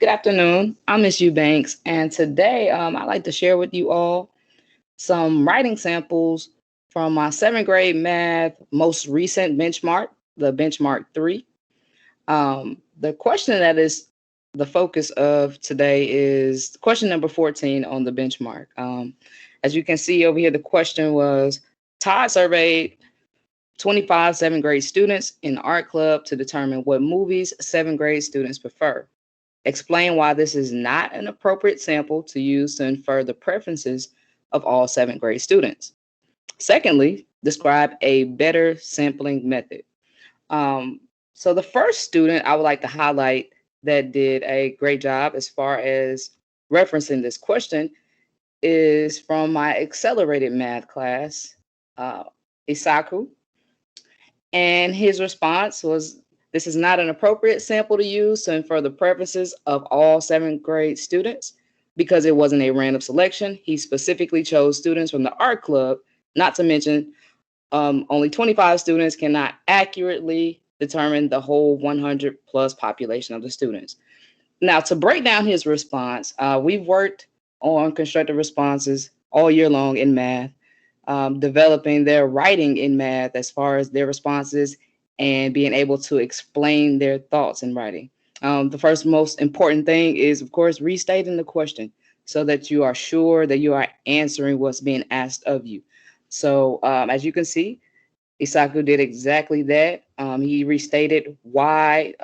Good afternoon. I'm Miss Eubanks, and today I'd like to share with you all some writing samples from my seventh grade math most recent benchmark, the benchmark 3. The question that is the focus of today is question number 14 on the benchmark. As you can see over here, the question was Todd surveyed 25 seventh grade students in the art club to determine what movies seventh grade students prefer. Explain why this is not an appropriate sample to use to infer the preferences of all seventh grade students. Secondly, describe a better sampling method. So the first student I would like to highlight that did a great job as far as referencing this question is from my accelerated math class, Isaku. And his response was, this is not an appropriate sample to use to infer the preferences of all seventh grade students because it wasn't a random selection. He specifically chose students from the art club, not to mention only 25 students cannot accurately determine the whole 100 plus population of the students. Now, to break down his response, we've worked on constructive responses all year long in math, developing their writing in math as far as their responses and being able to explain their thoughts in writing. The first most important thing is, of course, restating the question so that you are sure that you are answering what's being asked of you. So as you can see, Isaku did exactly that. He restated why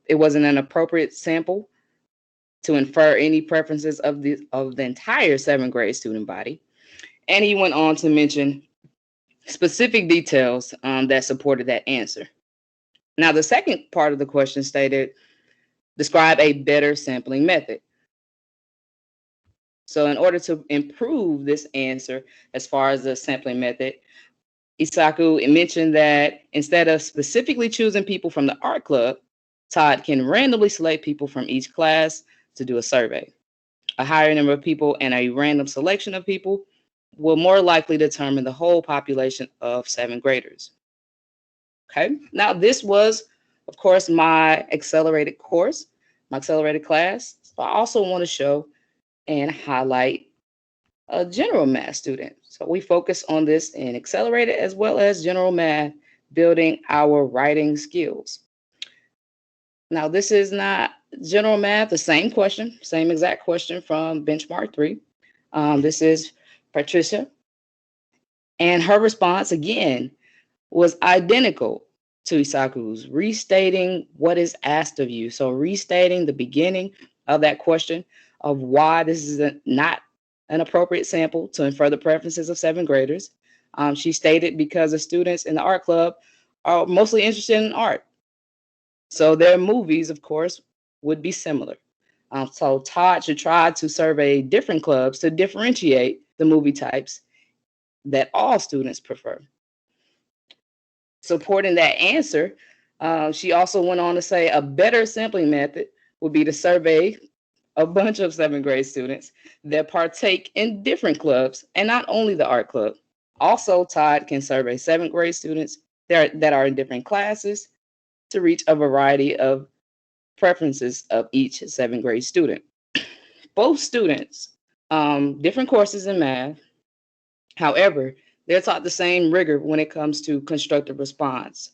it wasn't an appropriate sample to infer any preferences of the entire seventh grade student body. And he went on to mention specific details that supported that answer. Now, the second part of the question stated, describe a better sampling method. So in order to improve this answer, as far as the sampling method, Isaku mentioned that instead of specifically choosing people from the art club, Todd can randomly select people from each class to do a survey. A higher number of people and a random selection of people will more likely determine the whole population of seventh graders. Okay, now this was, of course, my accelerated course, my accelerated class. So I also want to show and highlight a general math student. So we focus on this in accelerated as well as general math, building our writing skills. Now, this is not general math, the same question, same exact question from benchmark 3. This is Patricia. And her response, again, was identical to Isaku's, restating what is asked of you. So restating the beginning of that question of why this is not an appropriate sample to infer the preferences of seventh graders. She stated because the students in the art club are mostly interested in art. So their movies, of course, would be similar. So Todd should try to survey different clubs to differentiate the movie types that all students prefer. Supporting that answer, she also went on to say a better sampling method would be to survey a bunch of seventh grade students that partake in different clubs and not only the art club. Also, Todd can survey seventh grade students that are in different classes to reach a variety of preferences of each seventh grade student. Both students, different courses in math. However, they're taught the same rigor when it comes to constructive response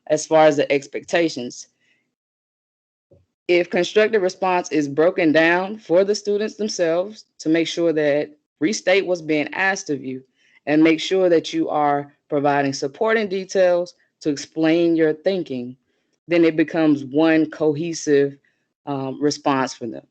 as far as the expectations. If constructive response is broken down for the students themselves to make sure that restate what's being asked of you and make sure that you are providing supporting details to explain your thinking, then it becomes one cohesive response for them.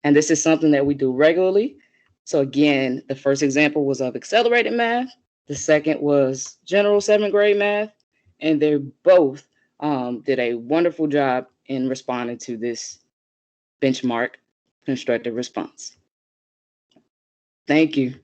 And this is something that we do regularly. So again, the first example was of accelerated math. The second was general seventh grade math. And they both did a wonderful job in responding to this benchmark constructive response. Thank you.